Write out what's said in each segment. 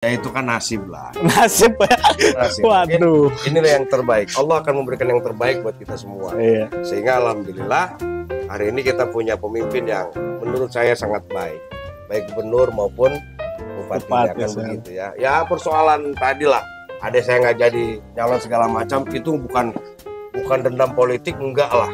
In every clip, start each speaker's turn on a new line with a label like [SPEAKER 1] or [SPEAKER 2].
[SPEAKER 1] Ya itu kan nasib lah.
[SPEAKER 2] Nasib ya.
[SPEAKER 1] Nasib.
[SPEAKER 2] Waduh.
[SPEAKER 1] Inilah yang terbaik. Allah akan memberikan yang terbaik buat kita semua.
[SPEAKER 2] Iya.
[SPEAKER 1] Sehingga alhamdulillah hari ini kita punya pemimpin yang menurut saya sangat baik. Baik gubernur maupun bupatinya kan begitu ya. Ya persoalan tadi lah. Ada saya nggak jadi nyalon segala macam itu bukan dendam politik, enggak lah.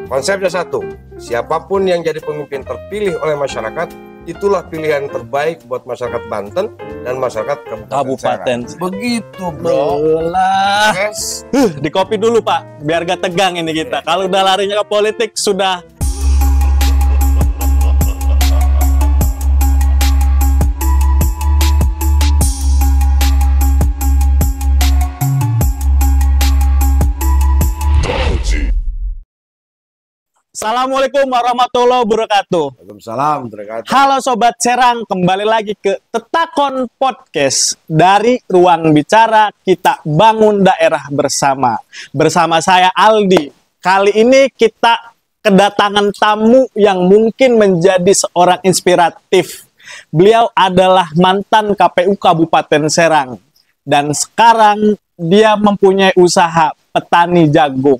[SPEAKER 1] Konsepnya satu. Siapapun yang jadi pemimpin terpilih oleh masyarakat, itulah pilihan terbaik buat masyarakat Banten dan masyarakat Kabupaten Serang. Begitu bro.
[SPEAKER 2] Belah.
[SPEAKER 1] Yes.
[SPEAKER 2] Di kopi dulu Pak, biar gak tegang ini kita. Kalau udah larinya ke politik sudah. Assalamualaikum warahmatullahi wabarakatuh.
[SPEAKER 1] Waalaikumsalam warahmatullahi wabarakatuh.
[SPEAKER 2] Halo Sobat Serang, kembali lagi ke Tetakon Podcast dari Ruang Bicara Kita Bangun Daerah Bersama. Bersama saya Aldi. Kali ini kita kedatangan tamu yang mungkin menjadi seorang inspiratif. Beliau adalah mantan KPU Kabupaten Serang. Dan sekarang dia mempunyai usaha petani jagung.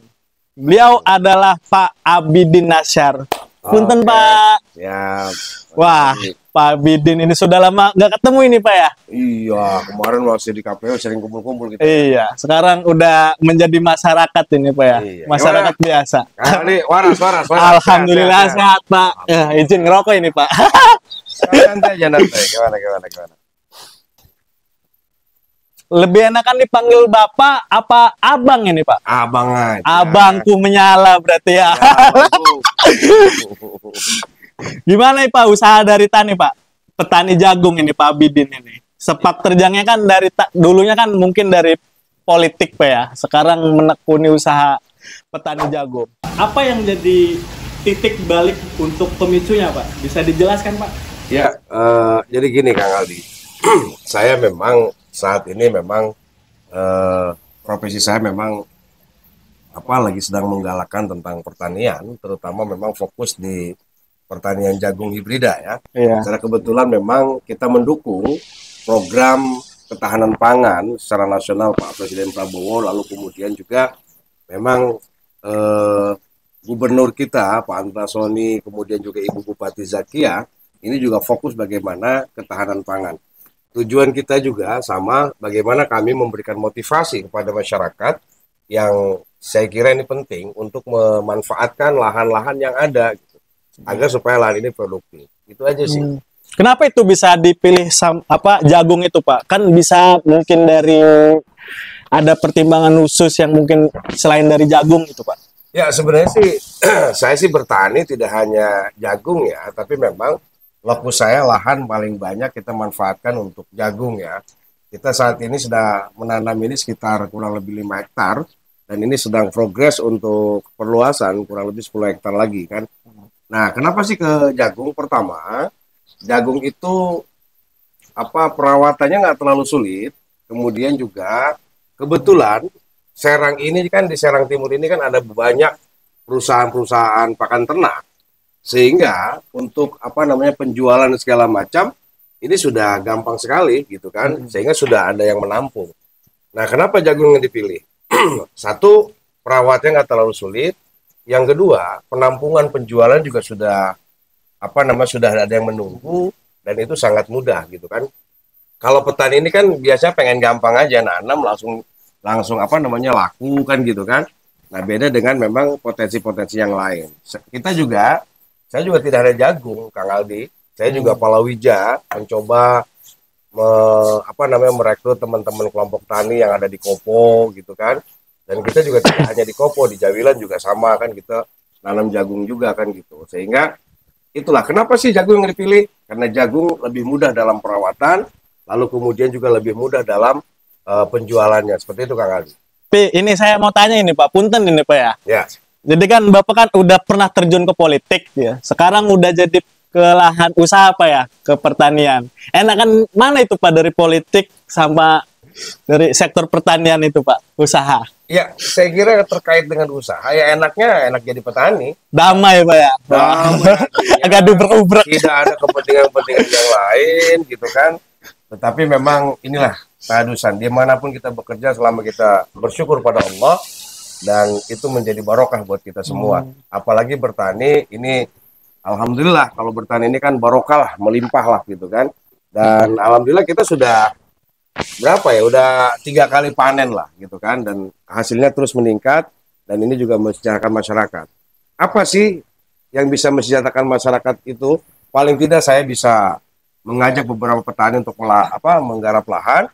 [SPEAKER 2] Beliau adalah Pak Abidin Nasyar. Punten Pak.
[SPEAKER 1] Ya.
[SPEAKER 2] Wah, Pak Abidin ini sudah lama nggak ketemu ini Pak ya?
[SPEAKER 1] Iya, kemarin masih di KPU sering kumpul-kumpul gitu.
[SPEAKER 2] Iya, sekarang udah menjadi masyarakat ini Pak ya,
[SPEAKER 1] Iya.
[SPEAKER 2] masyarakat biasa.
[SPEAKER 1] Ini waras.
[SPEAKER 2] Alhamdulillah sehat Pak. Ya, izin ngerokok ini Pak.
[SPEAKER 1] Santai aja nanti. Gimana?
[SPEAKER 2] Lebih enakan dipanggil Bapak apa Abang ini Pak?
[SPEAKER 1] Abang aja.
[SPEAKER 2] Abangku menyala berarti ya. Gimana nih Pak usaha dari tani Pak? Petani jagung ini Pak Abidin ini. Sepak terjangnya kan dari dulunya kan mungkin dari politik Pak ya. Sekarang menekuni usaha petani jagung. Apa yang jadi titik balik untuk pemicunya Pak? Bisa dijelaskan Pak?
[SPEAKER 1] Ya, jadi gini Kang Aldi. Saya memang saat ini memang profesi saya memang lagi sedang menggalakkan tentang pertanian, terutama memang fokus di pertanian jagung hibrida ya.
[SPEAKER 2] Iya.
[SPEAKER 1] Secara kebetulan memang kita mendukung program ketahanan pangan secara nasional Pak Presiden Prabowo, lalu kemudian juga memang gubernur kita Pak Antasoni, kemudian juga Ibu Bupati Zakia, ini juga fokus bagaimana ketahanan pangan. Tujuan kita juga sama bagaimana kami memberikan motivasi kepada masyarakat yang saya kira ini penting untuk memanfaatkan lahan-lahan yang ada gitu, agar supaya lahan ini produktif. Itu aja sih.
[SPEAKER 2] Kenapa itu bisa dipilih jagung itu Pak? Kan bisa mungkin dari ada pertimbangan khusus yang mungkin selain dari jagung itu Pak.
[SPEAKER 1] Ya sebenarnya sih saya sih bertani tidak hanya jagung ya, tapi memang lokus saya lahan paling banyak kita manfaatkan untuk jagung ya. Kita saat ini sudah menanam ini sekitar kurang lebih 5 hektar. Dan ini sedang progres untuk perluasan kurang lebih 10 hektar lagi kan. Nah kenapa sih ke jagung? Pertama, jagung itu perawatannya nggak terlalu sulit. Kemudian juga kebetulan Serang ini kan, di Serang Timur ini kan ada banyak perusahaan-perusahaan pakan ternak. Sehingga untuk penjualan segala macam ini sudah gampang sekali gitu kan, sehingga sudah ada yang menampung. Nah kenapa jagung yang dipilih? Satu, perawatnya nggak terlalu sulit. Yang kedua, penampungan penjualan juga sudah sudah ada yang menunggu dan itu sangat mudah gitu kan. Kalau petani ini kan biasa pengen gampang aja nanam langsung laku kan gitu kan. Nah beda dengan memang potensi-potensi yang lain. Saya juga tidak ada jagung, Kang Aldi. Saya juga palawija, mencoba merekrut teman-teman kelompok tani yang ada di Kopo gitu kan. Dan kita juga tidak hanya di Kopo, di Jawilan juga sama kan, kita nanam jagung juga kan gitu. Sehingga itulah kenapa sih jagung yang dipilih? Karena jagung lebih mudah dalam perawatan, lalu kemudian juga lebih mudah dalam penjualannya. Seperti itu Kang Aldi.
[SPEAKER 2] Tapi ini saya mau tanya ini Pak, punten ini Pak ya.
[SPEAKER 1] Ya.
[SPEAKER 2] Jadi kan Bapak kan udah pernah terjun ke politik ya. Sekarang udah jadi ke lahan usaha Pak ya, ke pertanian. Enakan mana itu Pak dari politik sama dari sektor pertanian itu Pak, usaha?
[SPEAKER 1] Ya, saya kira terkait dengan usaha, ya enaknya enak jadi petani.
[SPEAKER 2] Damai Pak ya?
[SPEAKER 1] Damai.
[SPEAKER 2] Agak dubrek-ubrek.
[SPEAKER 1] Tidak ada kepentingan-kepentingan yang lain gitu kan. Tetapi memang inilah kehadusan. Dimanapun kita bekerja selama kita bersyukur pada Allah, dan itu menjadi barokah buat kita semua. Apalagi bertani ini, alhamdulillah kalau bertani ini kan barokah lah, melimpah lah gitu kan. Dan alhamdulillah kita sudah berapa ya, udah 3 kali panen lah gitu kan, dan hasilnya terus meningkat, dan ini juga mensejahterakan masyarakat. Apa sih yang bisa mensejahterakan masyarakat itu? Paling tidak saya bisa mengajak beberapa petani untuk menggarap lahan,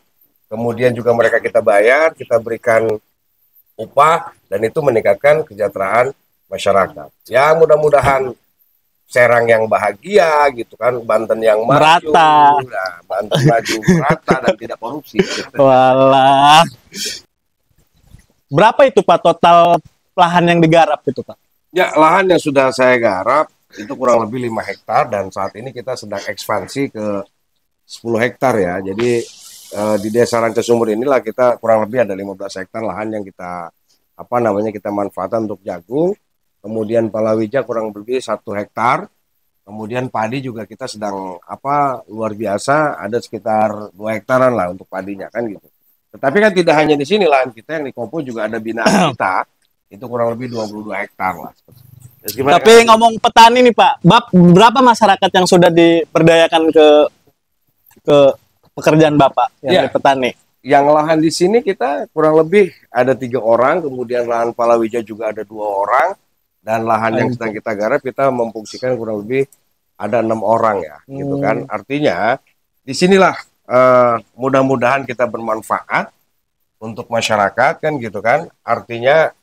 [SPEAKER 1] kemudian juga mereka kita bayar, kita berikan upah, dan itu meningkatkan kesejahteraan masyarakat. Ya mudah-mudahan Serang yang bahagia gitu kan, Banten yang maju,
[SPEAKER 2] Merata.
[SPEAKER 1] nah, Banten maju merata dan tidak korupsi.
[SPEAKER 2] Walah. Berapa itu Pak total lahan yang digarap itu Pak?
[SPEAKER 1] Ya, lahan yang sudah saya garap itu kurang lebih 5 hektar, dan saat ini kita sedang ekspansi ke 10 hektar ya. Jadi di Desa Rancasumur inilah kita kurang lebih ada 15 hektar lahan yang kita kita manfaatkan untuk jagung. Kemudian palawija kurang lebih 1 hektar. Kemudian padi juga kita sedang luar biasa, ada sekitar 2 hektaran lah untuk padinya kan gitu. Tetapi kan tidak hanya di sini lahan kita, yang di Kopo juga ada binaan kita. Itu kurang lebih 22 hektar lah.
[SPEAKER 2] Tapi ngomong petani nih Pak, berapa masyarakat yang sudah diberdayakan ke pekerjaan Bapak yang petani?
[SPEAKER 1] Yang lahan di sini kita kurang lebih ada 3 orang, kemudian lahan palawija juga ada 2 orang, dan lahan yang sedang kita garap kita memfungsikan kurang lebih ada 6 orang ya, gitu kan. Artinya disinilah mudah-mudahan kita bermanfaat untuk masyarakat kan gitu kan. Artinya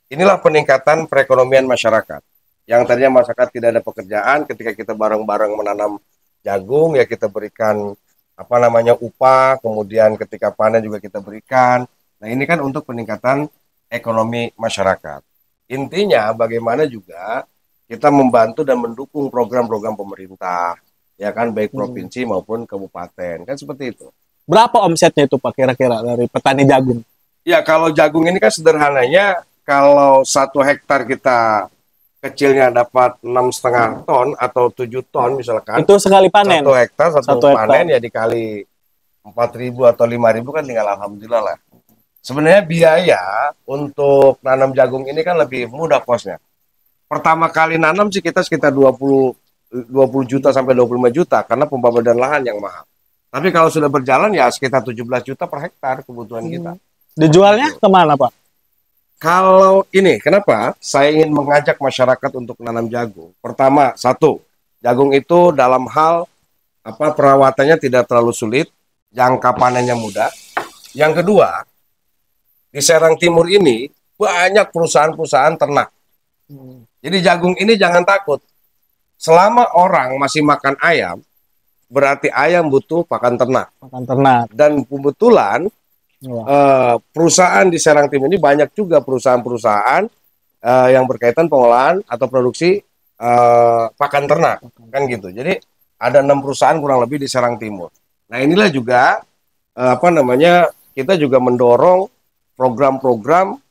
[SPEAKER 1] inilah peningkatan perekonomian masyarakat. Yang tadinya masyarakat tidak ada pekerjaan, ketika kita bareng-bareng menanam jagung ya kita berikan upah, kemudian ketika panen juga kita berikan. Nah, ini kan untuk peningkatan ekonomi masyarakat. Intinya bagaimana juga kita membantu dan mendukung program-program pemerintah, ya kan, baik provinsi maupun kabupaten, kan seperti itu.
[SPEAKER 2] Berapa omsetnya itu Pak kira-kira dari petani jagung?
[SPEAKER 1] Ya, kalau jagung ini kan sederhananya, kalau 1 hektar kita kecilnya dapat 6,5 ton atau 7 ton misalkan.
[SPEAKER 2] Itu sekali panen?
[SPEAKER 1] 1 hektar, 1
[SPEAKER 2] hektar.
[SPEAKER 1] panen ya dikali 4.000 atau 5.000 kan tinggal alhamdulillah lah. Sebenarnya biaya untuk nanam jagung ini kan lebih mudah kosnya. Pertama kali nanam sih kita sekitar 20 juta sampai 25 juta karena pembebadan lahan yang mahal. Tapi kalau sudah berjalan ya sekitar 17 juta per hektar kebutuhan kita.
[SPEAKER 2] Dijualnya kemana Pak?
[SPEAKER 1] Kalau ini, kenapa saya ingin mengajak masyarakat untuk menanam jagung? Pertama, 1, jagung itu dalam hal perawatannya tidak terlalu sulit, jangka panennya mudah. Yang kedua, di Serang Timur ini banyak perusahaan-perusahaan ternak. Jadi jagung ini jangan takut. Selama orang masih makan ayam, berarti ayam butuh pakan ternak.
[SPEAKER 2] Pakan ternak.
[SPEAKER 1] Dan kebetulan perusahaan di Serang Timur ini banyak juga perusahaan-perusahaan yang berkaitan pengolahan atau produksi pakan ternak, kan gitu. Jadi ada 6 perusahaan kurang lebih di Serang Timur. Nah, inilah juga kita juga mendorong program-program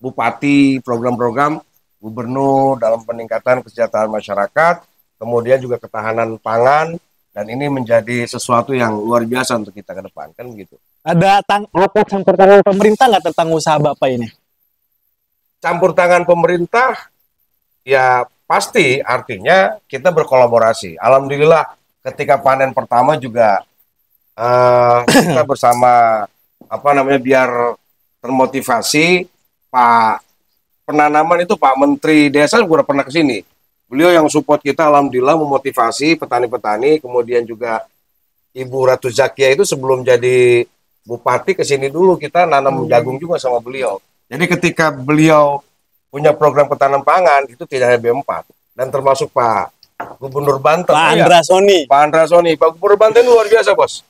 [SPEAKER 1] bupati, program-program gubernur dalam peningkatan kesejahteraan masyarakat, kemudian juga ketahanan pangan, dan ini menjadi sesuatu yang luar biasa untuk kita ke depan, kan begitu.
[SPEAKER 2] Ada campur tangan pemerintah nggak tentang usaha Bapak ini?
[SPEAKER 1] Campur tangan pemerintah, ya pasti artinya kita berkolaborasi. Alhamdulillah ketika panen pertama juga kita bersama biar termotivasi Pak penanaman itu Pak Menteri Desa juga pernah ke sini. Beliau yang support kita, alhamdulillah memotivasi petani-petani, kemudian juga Ibu Ratu Zakia itu sebelum jadi bupati ke sini dulu kita nanam jagung juga sama beliau. Jadi ketika beliau punya program ketahanan pangan itu tidak hanya B4 dan termasuk Pak Gubernur Banten.
[SPEAKER 2] Pak Andrasoni.
[SPEAKER 1] Pak Andrasoni, Pak Gubernur Banten luar biasa, Bos.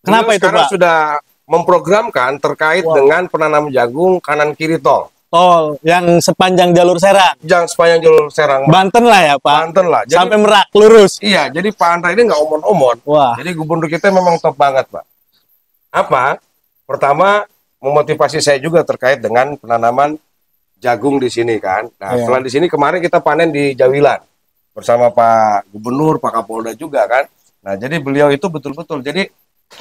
[SPEAKER 2] Kenapa itu,
[SPEAKER 1] sekarang
[SPEAKER 2] Pak?
[SPEAKER 1] Sudah memprogramkan terkait dengan penanam jagung kanan kiri tol.
[SPEAKER 2] Tol yang sepanjang jalur Serang.
[SPEAKER 1] Yang sepanjang jalur Serang.
[SPEAKER 2] Banten lah ya, Pak.
[SPEAKER 1] Banten lah. Jadi,
[SPEAKER 2] sampai Merak lurus.
[SPEAKER 1] Iya, jadi Pak Andra ini nggak omon-omon.
[SPEAKER 2] Wah.
[SPEAKER 1] Jadi gubernur kita memang top banget, Pak. Pertama, memotivasi saya juga terkait dengan penanaman jagung di sini kan. Nah,
[SPEAKER 2] Iya.
[SPEAKER 1] setelah di sini kemarin kita panen di Jawilan bersama Pak Gubernur, Pak Kapolda juga kan. Nah, jadi beliau itu betul-betul. Jadi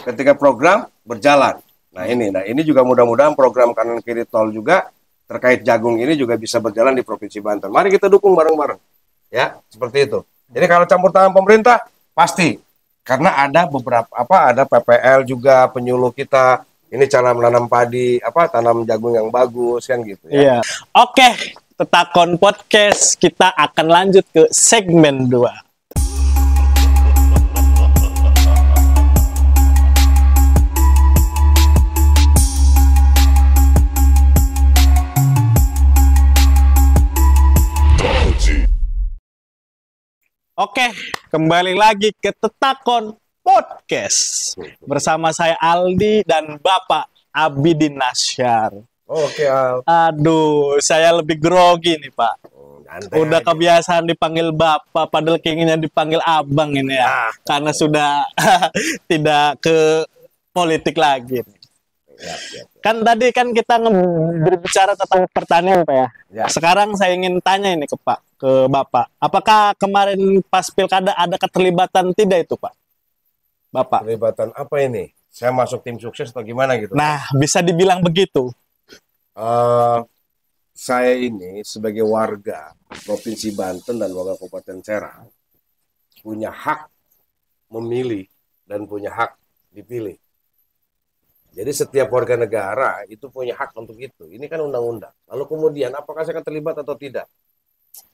[SPEAKER 1] ketika program berjalan. Nah ini juga mudah-mudahan program kanan kiri tol juga terkait jagung ini juga bisa berjalan di Provinsi Banten. Mari kita dukung bareng-bareng. Ya, seperti itu. Jadi kalau campur tangan pemerintah pasti karena ada beberapa ada PPL juga penyuluh kita ini cara menanam padi, tanam jagung yang bagus kan gitu ya.
[SPEAKER 2] Iya. Oke, Tetakon Podcast kita akan lanjut ke segmen 2. Oke, kembali lagi ke Tetakon Podcast bersama saya Aldi dan Bapak Abidin Nasyar.
[SPEAKER 1] Oke, Al.
[SPEAKER 2] Aduh, saya lebih grogi nih, Pak. Udah kebiasaan dipanggil Bapak, padahal keinginnya dipanggil Abang ini ya. Karena sudah tidak ke politik lagi. Kan tadi kan kita berbicara tentang pertanian, Pak ya. Sekarang saya ingin tanya ini ke Bapak. Apakah kemarin pas pilkada ada keterlibatan tidak itu, Pak? Bapak.
[SPEAKER 1] Keterlibatan apa ini? Saya masuk tim sukses atau gimana gitu?
[SPEAKER 2] Nah, bisa dibilang begitu.
[SPEAKER 1] Saya ini sebagai warga Provinsi Banten dan warga Kabupaten Serang punya hak memilih dan punya hak dipilih. Jadi setiap warga negara itu punya hak untuk itu. Ini kan undang-undang. Lalu kemudian apakah saya akan terlibat atau tidak?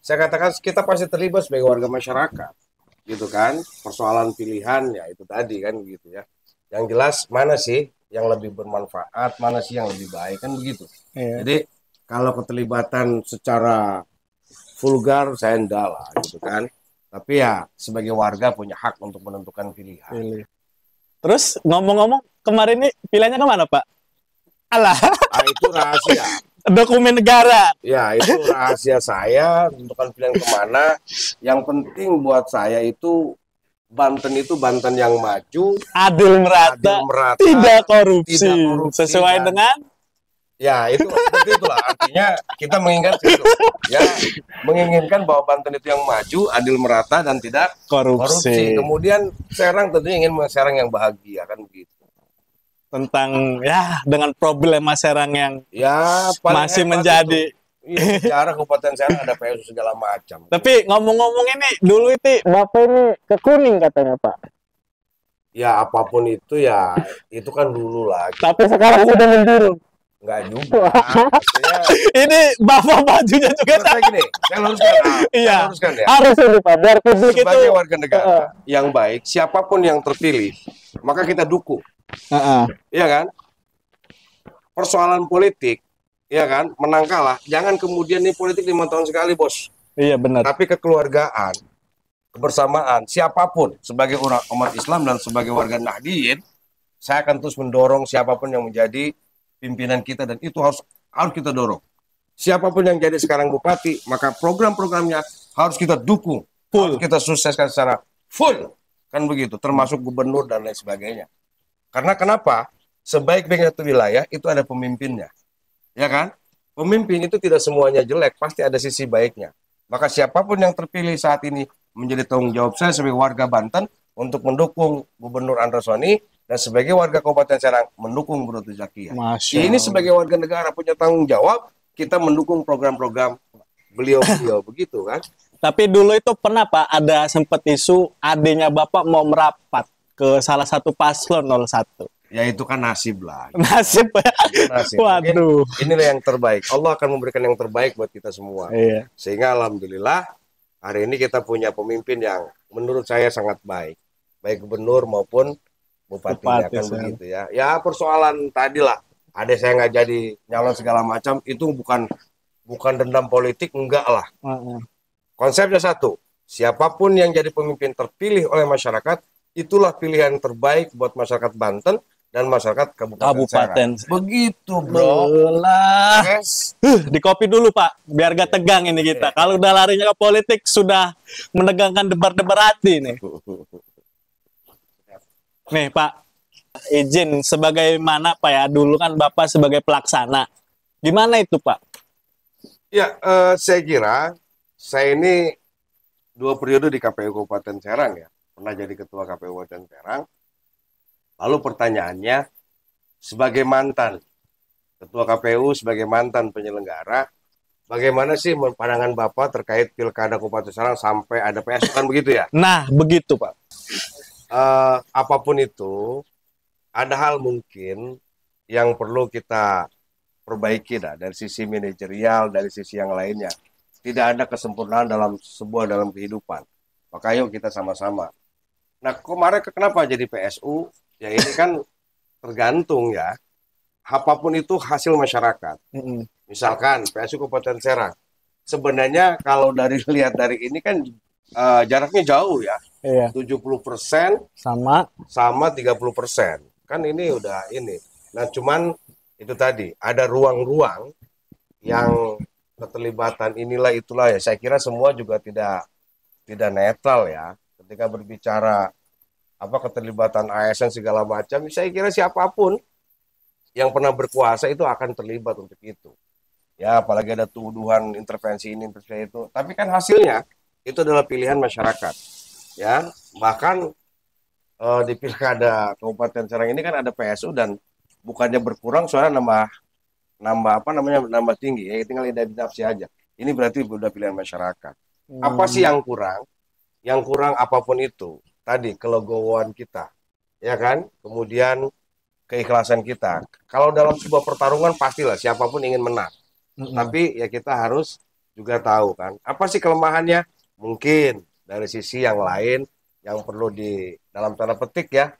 [SPEAKER 1] Saya katakan kita pasti terlibat sebagai warga masyarakat. Gitu kan? Persoalan pilihan ya itu tadi kan gitu ya. Yang jelas mana sih yang lebih bermanfaat, mana sih yang lebih baik kan begitu. Jadi kalau keterlibatan secara vulgar saya enggak lah gitu kan. Tapi ya sebagai warga punya hak untuk menentukan pilihan.
[SPEAKER 2] Terus ngomong-ngomong kemarin ini pilihannya kemana, Pak? Alah.
[SPEAKER 1] Itu rahasia.
[SPEAKER 2] Dokumen negara.
[SPEAKER 1] Ya itu rahasia saya menentukan pilihan kemana. Yang penting buat saya itu Banten yang maju,
[SPEAKER 2] adil merata, tidak korupsi, sesuai dengan
[SPEAKER 1] ya itu seperti itulah artinya kita menginginkan itu ya menginginkan bahwa Banten itu yang maju, adil merata dan tidak korupsi. Kemudian Serang tentunya ingin Serang yang bahagia kan begitu.
[SPEAKER 2] Tentang ya dengan problema Serang yang
[SPEAKER 1] ya
[SPEAKER 2] masih menjadi
[SPEAKER 1] sejarah Kabupaten Serang ada PSU segala macam.
[SPEAKER 2] Tapi ngomong-ngomong ini dulu itu Bapak ini ke Kuning katanya, Pak.
[SPEAKER 1] Ya apapun itu ya itu kan dulu lah.
[SPEAKER 2] Tapi sekarang sudah menjurus.
[SPEAKER 1] Enggak juga. Maksudnya,
[SPEAKER 2] ini Bapak bajunya juga
[SPEAKER 1] saya gini, saya luruskan.
[SPEAKER 2] Iya.
[SPEAKER 1] Luruskan ya.
[SPEAKER 2] Harus ini Pak, biar publik itu
[SPEAKER 1] sebagai warga negara yang baik, siapapun yang terpilih, maka kita dukung. Iya kan? Persoalan politik ya kan, menang kalah, jangan kemudian nih politik 5 tahun sekali, Bos.
[SPEAKER 2] Iya benar.
[SPEAKER 1] Tapi kekeluargaan, kebersamaan, siapapun sebagai umat Islam dan sebagai warga Nahdien, saya akan terus mendorong siapapun yang menjadi pimpinan kita dan itu harus kita dorong. Siapapun yang jadi sekarang bupati, maka program-programnya harus kita dukung, harus kita sukseskan secara full, kan begitu, termasuk gubernur dan lain sebagainya. Karena kenapa? Sebaik-baiknya itu wilayah itu ada pemimpinnya. Ya kan? Pemimpin itu tidak semuanya jelek, pasti ada sisi baiknya. Maka siapapun yang terpilih saat ini menjadi tanggung jawab saya sebagai warga Banten untuk mendukung Gubernur Andra Soni dan sebagai warga Kabupaten Serang mendukung Gubernur Zakia. Ini sebagai warga negara punya tanggung jawab, kita mendukung program-program beliau begitu kan.
[SPEAKER 2] Tapi dulu itu pernah Pak ada sempat isu adanya Bapak mau merapat ke salah satu paslon 01.
[SPEAKER 1] Ya itu kan nasib lah.
[SPEAKER 2] Nasib. Waduh.
[SPEAKER 1] Inilah yang terbaik. Allah akan memberikan yang terbaik buat kita semua.
[SPEAKER 2] Iya.
[SPEAKER 1] Sehingga alhamdulillah hari ini kita punya pemimpin yang menurut saya sangat baik. Baik gubernur maupun bupatinya kan begitu ya. Ya persoalan tadi lah. Ada saya nggak jadi nyalon segala macam itu bukan dendam politik, enggak lah. Konsepnya satu. Siapapun yang jadi pemimpin terpilih oleh masyarakat, itulah pilihan terbaik buat masyarakat Banten dan masyarakat Kabupaten Serang. Begitu, bro.
[SPEAKER 2] Yes. Di kopi dulu, Pak. Biar gak tegang ini kita. Kalau udah larinya ke politik, sudah menegangkan debar-debar hati nih. Nih, Pak. Izin, sebagaimana Pak ya, dulu kan Bapak sebagai pelaksana. Gimana itu, Pak?
[SPEAKER 1] Ya, saya kira, saya ini 2 periode di KPU Kabupaten Serang ya. pernah jadi ketua KPU Kabupaten Serang. Lalu pertanyaannya, sebagai mantan ketua KPU, sebagai mantan penyelenggara, bagaimana sih pandangan Bapak terkait Pilkada Kabupaten Serang sampai ada PSU kan begitu ya?
[SPEAKER 2] Nah, begitu Pak.
[SPEAKER 1] Apapun itu, ada hal mungkin yang perlu kita perbaiki dari sisi manajerial, dari sisi yang lainnya. Tidak ada kesempurnaan dalam kehidupan. Maka yuk kita sama-sama. Nah, kemarin kenapa jadi PSU? Ya ini kan tergantung ya. Apapun itu hasil masyarakat. Misalkan PSU Kabupaten Serang. Sebenarnya kalau lihat dari ini kan jaraknya jauh ya.
[SPEAKER 2] Iya.
[SPEAKER 1] 70% sama 30%. Kan ini udah ini. Nah, cuman itu tadi ada ruang-ruang yang keterlibatan inilah itulah ya. Saya kira semua juga tidak netral ya. Ketika berbicara keterlibatan ASN segala macam, saya kira siapapun yang pernah berkuasa itu akan terlibat untuk itu. Ya, apalagi ada tuduhan intervensi ini, intervensi itu. Tapi kan hasilnya itu adalah pilihan masyarakat. Ya, bahkan di Pilkada Kabupaten Serang ini kan ada PSU dan bukannya berkurang, soalnya nambah tinggi. Ya, tinggal identifikasi aja. Ini berarti sudah pilihan masyarakat. Apa sih yang kurang? Yang kurang apapun itu. Tadi kelegowoan kita, ya kan? Kemudian keikhlasan kita. Kalau dalam sebuah pertarungan pastilah siapapun ingin menang. Tapi ya kita harus juga tahu kan, apa sih kelemahannya? Mungkin dari sisi yang lain yang perlu dalam tanda petik ya,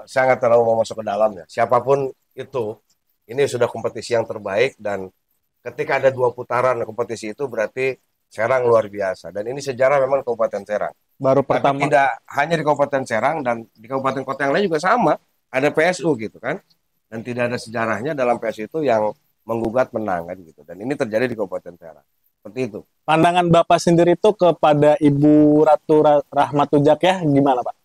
[SPEAKER 1] saya nggak terlalu mau masuk ke dalamnya. Siapapun itu, ini sudah kompetisi yang terbaik dan ketika ada 2 putaran kompetisi itu berarti Serang luar biasa. Dan ini sejarah memang Kabupaten Serang.
[SPEAKER 2] Baru pertama.
[SPEAKER 1] Tapi tidak hanya di Kabupaten Serang dan di kabupaten kota yang lain juga sama. Ada PSU gitu kan. Dan tidak ada sejarahnya dalam PSU itu yang menggugat menang kan gitu. Dan ini terjadi di Kabupaten Serang. Seperti itu. Pandangan
[SPEAKER 2] Bapak sendiri itu kepada Ibu Ratu Rahmatujak ya gimana Pak?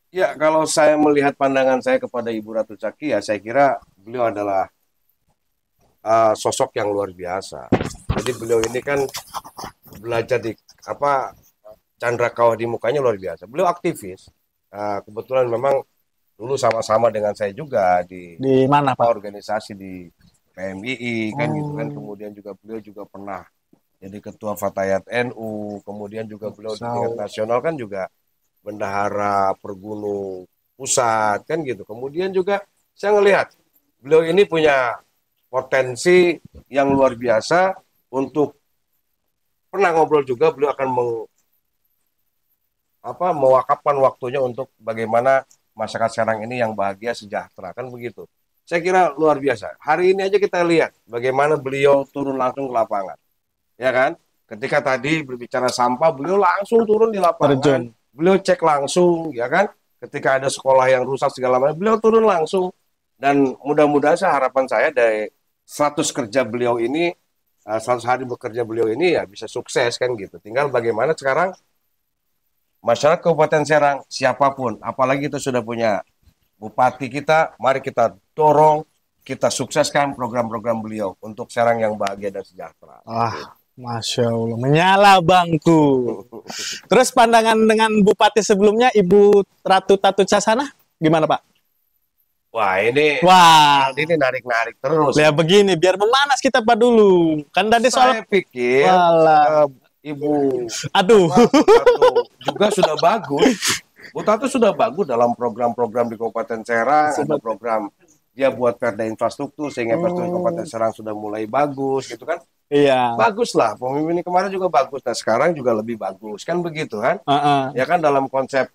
[SPEAKER 1] Ya, kalau saya melihat pandangan saya kepada Ibu Ratu Zaki ya saya kira beliau adalah sosok yang luar biasa. Jadi beliau ini kan belajar di candra kawah di mukanya luar biasa. Beliau aktivis. Kebetulan memang dulu sama-sama dengan saya juga di
[SPEAKER 2] mana Pak?
[SPEAKER 1] Organisasi di PMII kan gitu kan. Kemudian juga beliau juga pernah jadi ketua Fatayat NU. Kemudian juga beliau di tingkat nasional kan juga bendahara Pergunung Pusat kan gitu. Kemudian juga saya ngelihat beliau ini punya potensi yang luar biasa untuk pernah ngobrol juga beliau akan mewakafkan waktunya untuk bagaimana masyarakat Serang ini yang bahagia sejahtera kan begitu. Saya kira luar biasa. Hari ini aja kita lihat bagaimana beliau turun langsung ke lapangan. Ya kan? Ketika tadi berbicara sampah, beliau langsung turun di lapangan. Beliau cek langsung, ya kan? Ketika ada sekolah yang rusak segala macam, beliau turun langsung. Dan mudah-mudahan harapan saya dari 100 kerja beliau ini, 100 hari bekerja beliau ini ya bisa sukses kan gitu. Tinggal bagaimana sekarang masyarakat Kabupaten Serang, siapapun, apalagi kita sudah punya bupati kita, mari kita dorong, kita sukseskan program-program beliau untuk Serang yang bahagia dan sejahtera.
[SPEAKER 2] Masya Allah, menyala bangku. Terus pandangan dengan bupati sebelumnya, Ibu Ratu Tatu Casana, gimana Pak?
[SPEAKER 1] Ini narik-narik terus.
[SPEAKER 2] Ya begini, biar memanas kita Pak dulu. Kan tadi
[SPEAKER 1] saya pikir Ibu Tatu juga sudah bagus. Bu Tatu sudah bagus dalam program-program di Kabupaten Serang. Ada program dia buat perda infrastruktur sehingga infrastruktur Kabupaten Serang sudah mulai bagus gitu kan.
[SPEAKER 2] Iya.
[SPEAKER 1] Bagus lah, pemimpin kemarin juga bagus. Nah sekarang juga lebih bagus kan begitu kan. Ya kan dalam konsep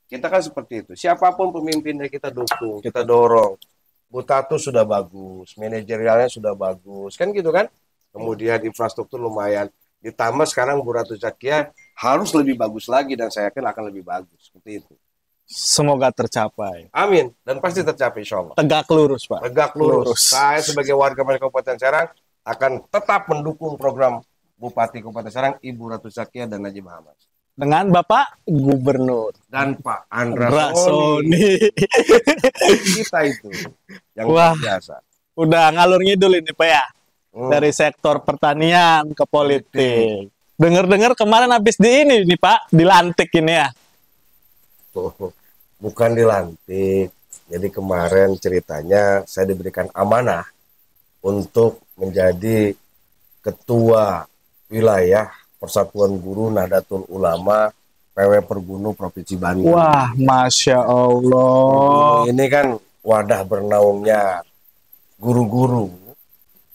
[SPEAKER 1] kita kan seperti itu. Siapapun pemimpinnya kita dukung, kita dorong. Bu Tatu sudah bagus, manajerialnya sudah bagus, kan gitu kan. Kemudian infrastruktur lumayan. Ditambah sekarang Bu Ratu Zakia harus lebih bagus lagi dan saya yakin akan lebih bagus. Seperti itu.
[SPEAKER 2] Semoga tercapai.
[SPEAKER 1] Amin. Dan pasti tercapai insya Allah.
[SPEAKER 2] Tegak lurus Pak.
[SPEAKER 1] Tegak lurus. Saya sebagai warga masyarakat Kabupaten Serang akan tetap mendukung program Bupati Kabupaten Serang, Ibu Ratu Zakia dan Najib Muhammad.
[SPEAKER 2] Dengan Bapak Gubernur
[SPEAKER 1] dan Pak Andra Soni. Kita itu yang biasa.
[SPEAKER 2] Udah ngalur ngidul ini Pak ya. Dari sektor pertanian ke politik. Dengar-dengar kemarin habis di ini nih Pak, dilantik ini ya.
[SPEAKER 1] Oh, bukan dilantik. Jadi kemarin ceritanya saya diberikan amanah untuk menjadi ketua wilayah Persatuan Guru Nahdlatul Ulama PW Pergunu Provinsi Banten.
[SPEAKER 2] Wah, Masya
[SPEAKER 1] Pergunu
[SPEAKER 2] Allah.
[SPEAKER 1] ini kan wadah bernaungnya guru-guru,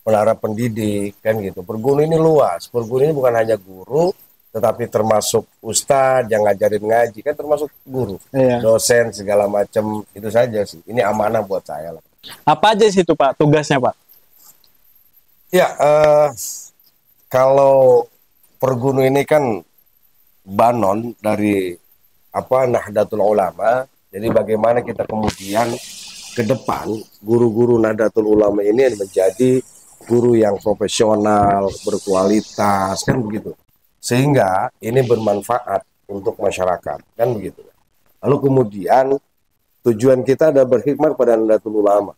[SPEAKER 1] para pendidik kan gitu. Pergunu ini luas. Pergunu ini bukan hanya guru, tetapi termasuk ustadz yang ngajarin ngaji kan termasuk guru,
[SPEAKER 2] Iya.
[SPEAKER 1] dosen segala macam itu saja sih. Ini amanah buat saya lah.
[SPEAKER 2] Apa aja sih itu Pak, tugasnya Pak?
[SPEAKER 1] Ya, kalau Pergunu ini kan banon dari Nahdlatul Ulama. Jadi bagaimana kita kemudian ke depan guru-guru Nahdlatul Ulama ini menjadi guru yang profesional, berkualitas kan begitu. Sehingga ini bermanfaat untuk masyarakat kan begitu. Lalu kemudian tujuan kita adalah berkhidmat pada Nahdlatul Ulama.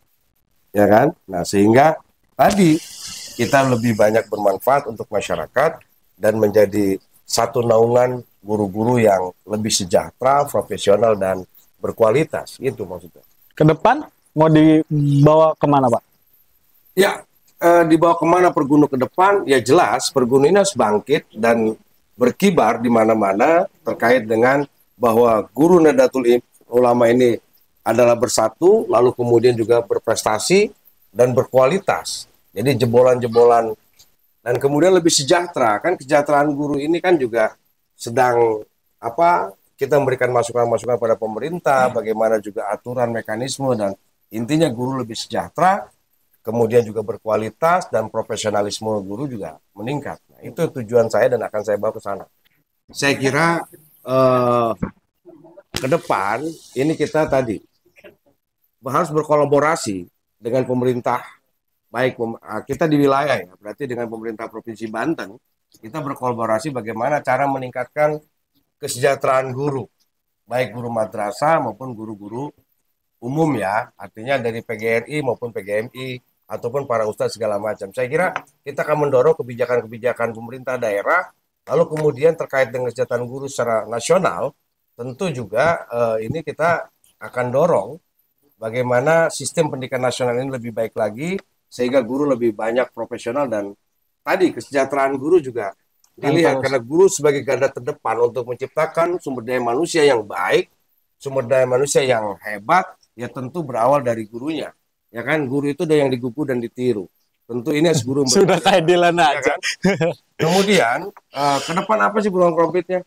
[SPEAKER 1] Ya kan? Nah, sehingga tadi kita lebih banyak bermanfaat untuk masyarakat dan menjadi satu naungan guru-guru yang lebih sejahtera, profesional, dan berkualitas. Itu maksudnya.
[SPEAKER 2] Ke depan mau dibawa kemana Pak?
[SPEAKER 1] Ya, dibawa kemana Pergunu ke depan? Ya jelas, Pergunu ini harus bangkit dan berkibar di mana-mana terkait dengan bahwa guru Nahdlatul Ulama ini adalah bersatu, lalu kemudian juga berprestasi dan berkualitas. Jadi jebolan-jebolan dan kemudian lebih sejahtera. Kan kesejahteraan guru ini kan juga sedang kita memberikan masukan-masukan pada pemerintah, bagaimana juga aturan, mekanisme, dan intinya guru lebih sejahtera, kemudian juga berkualitas dan profesionalisme guru juga meningkat. Nah, itu tujuan saya dan akan saya bawa ke sana. Saya kira ke depan ini kita tadi harus berkolaborasi dengan pemerintah, baik kita di wilayah ya, berarti dengan pemerintah Provinsi Banten, kita berkolaborasi bagaimana cara meningkatkan kesejahteraan guru, baik guru madrasah maupun guru-guru umum ya, artinya dari PGRI maupun PGMI, ataupun para ustadz segala macam. Saya kira kita akan mendorong kebijakan-kebijakan pemerintah daerah, lalu kemudian terkait dengan kesejahteraan guru secara nasional, tentu juga ini kita akan dorong bagaimana sistem pendidikan nasional ini lebih baik lagi, sehingga guru lebih banyak profesional dan tadi kesejahteraan guru juga dilihat karena guru sebagai garda terdepan untuk menciptakan sumber daya manusia yang baik, sumber daya manusia yang hebat, ya tentu berawal dari gurunya. Ya kan, guru itu ada yang digugu dan ditiru. Tentu ini harus guru
[SPEAKER 2] Sudah kayak Dilan
[SPEAKER 1] ya
[SPEAKER 2] aja.
[SPEAKER 1] kan? Kemudian ke depan apa sih program konkretnya?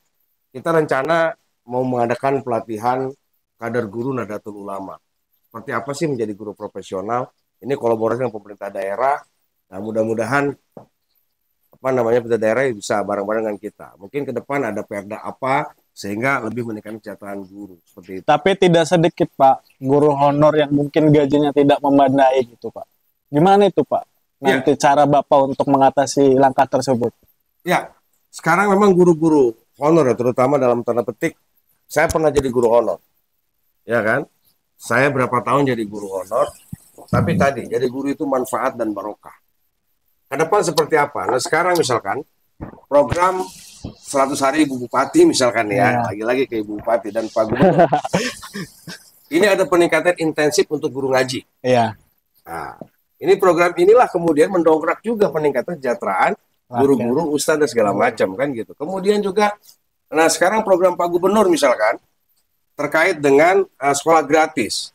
[SPEAKER 1] Kita rencana mau mengadakan pelatihan kader guru Nahdlatul Ulama. Seperti apa sih menjadi guru profesional? Ini kolaborasi dengan pemerintah daerah. Nah, mudah-mudahan pemerintah daerah bisa bareng-bareng dengan kita. Mungkin ke depan ada perda apa sehingga lebih meningkatkan kesejahteraan guru seperti itu.
[SPEAKER 2] Tapi tidak sedikit Pak, guru honor yang mungkin gajinya tidak memadai gitu Pak. Gimana itu Pak? Nanti cara Bapak untuk mengatasi langkah tersebut.
[SPEAKER 1] Ya, sekarang memang guru-guru honor ya, terutama dalam tanda petik, saya pernah jadi guru honor. Ya kan? Saya berapa tahun jadi guru honor, tapi tadi jadi guru itu manfaat dan barokah. Ke depan seperti apa? Nah, sekarang misalkan program 100 hari Ibu Bupati misalkan ya, lagi-lagi ke Ibu Bupati dan Pak Gubernur. Ini ada peningkatan intensif untuk guru ngaji.
[SPEAKER 2] Iya.
[SPEAKER 1] Nah, ini program inilah kemudian mendongkrak juga peningkatan kesejahteraan guru-guru, ustadz dan segala macam kan gitu. Kemudian juga, nah sekarang program Pak Gubernur misalkan terkait dengan sekolah gratis,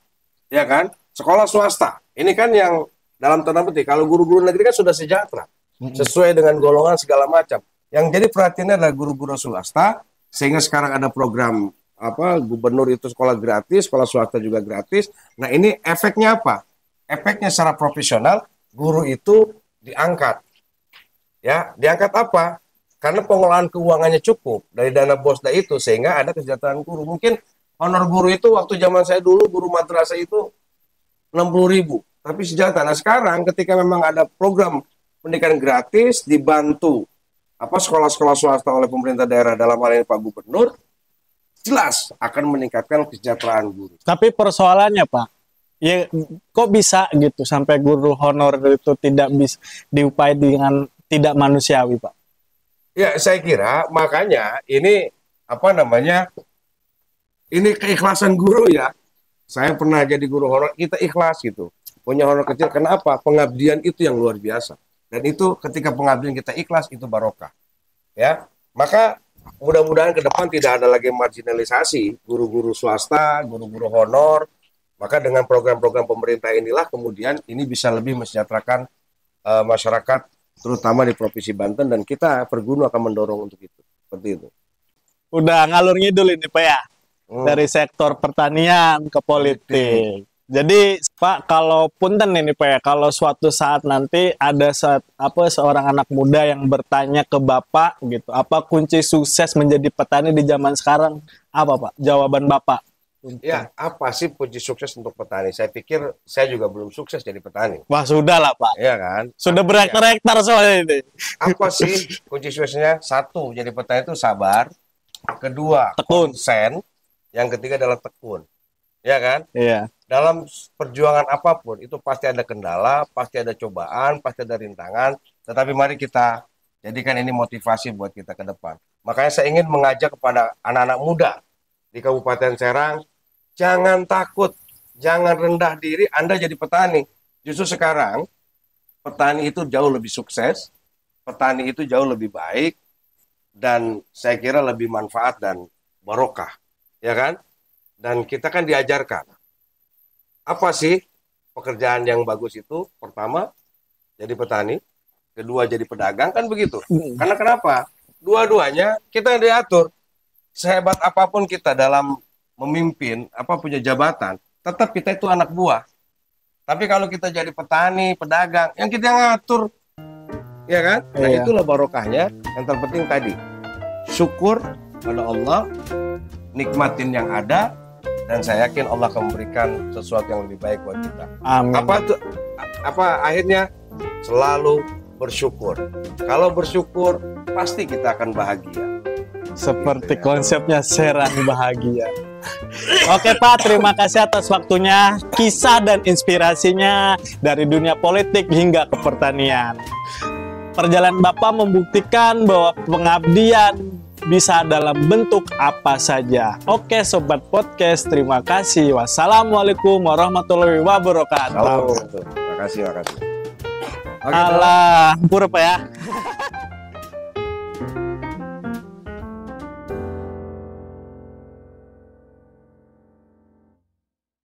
[SPEAKER 1] ya kan? Sekolah swasta. Ini kan yang dalam tanda petik kalau guru-guru negeri kan sudah sejahtera, sesuai dengan golongan segala macam. Yang jadi perhatiannya adalah guru-guru swasta, sehingga sekarang ada program gubernur itu sekolah gratis, sekolah swasta juga gratis. Nah ini efeknya apa? Efeknya secara profesional guru itu diangkat. Ya, diangkat apa? Karena pengelolaan keuangannya cukup dari dana bosda itu sehingga ada kesejahteraan guru. Mungkin honor guru itu waktu zaman saya dulu guru madrasah itu 60.000, tapi sejahtera. Nah sekarang ketika memang ada program pendidikan gratis dibantu sekolah-sekolah swasta oleh pemerintah daerah dalam hal ini Pak Gubernur, jelas akan meningkatkan kesejahteraan guru.
[SPEAKER 2] Tapi persoalannya Pak, ya kok bisa gitu sampai guru honor itu tidak bisa diupai dengan tidak manusiawi Pak?
[SPEAKER 1] Ya, saya kira makanya ini apa namanya? Ini keikhlasan guru ya. Saya pernah jadi guru honor, kita ikhlas gitu. Punya honor kecil, kenapa? Pengabdian itu yang luar biasa. Dan itu ketika pengabdian kita ikhlas, itu barokah. Ya, maka mudah-mudahan ke depan tidak ada lagi marginalisasi guru-guru swasta, guru-guru honor. Maka dengan program-program pemerintah inilah kemudian ini bisa lebih mesejahterakan masyarakat, terutama di Provinsi Banten, dan kita Pergunu akan mendorong untuk itu. Seperti itu.
[SPEAKER 2] Udah ngalur ngidul ini Pak ya. Dari
[SPEAKER 1] Hmm.
[SPEAKER 2] sektor pertanian ke politik. Jadi Pak, kalau punten ini Pak ya, kalau suatu saat nanti ada seorang anak muda yang bertanya ke Bapak gitu, apa kunci sukses menjadi petani di zaman sekarang? Apa Pak? Jawaban Bapak.
[SPEAKER 1] Ya, apa sih kunci sukses untuk petani? Saya pikir saya juga belum sukses jadi petani.
[SPEAKER 2] Wah, sudah lah Pak.
[SPEAKER 1] Ya kan?
[SPEAKER 2] Sudah
[SPEAKER 1] Ya.
[SPEAKER 2] berhektar-hektar soalnya ini.
[SPEAKER 1] Apa sih kunci suksesnya? Satu, jadi petani itu sabar. Kedua,
[SPEAKER 2] Tekun.
[SPEAKER 1] konsen. Yang ketiga adalah tekun. Ya kan?
[SPEAKER 2] Iya.
[SPEAKER 1] Dalam perjuangan apapun, itu pasti ada kendala, pasti ada cobaan, pasti ada rintangan. Tetapi mari kita jadikan ini motivasi buat kita ke depan. Makanya saya ingin mengajak kepada anak-anak muda di Kabupaten Serang, jangan takut, jangan rendah diri Anda jadi petani. Justru sekarang, petani itu jauh lebih sukses, petani itu jauh lebih baik, dan saya kira lebih manfaat dan barokah. Ya kan? Dan kita kan diajarkan, apa sih pekerjaan yang bagus itu? Pertama, jadi petani. Kedua, jadi pedagang, kan begitu. Karena kenapa? Dua-duanya kita yang diatur. Sehebat apapun kita dalam memimpin, apa punya jabatan, tetap kita itu anak buah. Tapi kalau kita jadi petani, pedagang, yang kita ngatur, ya kan? Nah,
[SPEAKER 2] Iya.
[SPEAKER 1] itulah barokahnya. Yang terpenting tadi, syukur pada Allah, nikmatin yang ada, dan saya yakin Allah akan memberikan sesuatu yang lebih baik buat kita.
[SPEAKER 2] Amin.
[SPEAKER 1] Apa akhirnya? Selalu bersyukur. Kalau bersyukur, pasti kita akan bahagia.
[SPEAKER 2] Seperti
[SPEAKER 1] Gitu ya.
[SPEAKER 2] konsepnya Serang Bahagia. Oke Pak, terima kasih atas waktunya, kisah dan inspirasinya dari dunia politik hingga ke pertanian. Perjalanan Bapak membuktikan bahwa pengabdian bisa dalam bentuk apa saja. Oke Sobat Podcast, terima kasih. Wassalamualaikum warahmatullahi wabarakatuh.
[SPEAKER 1] Terima kasih. Oke,
[SPEAKER 2] Allah, pura Pak ya.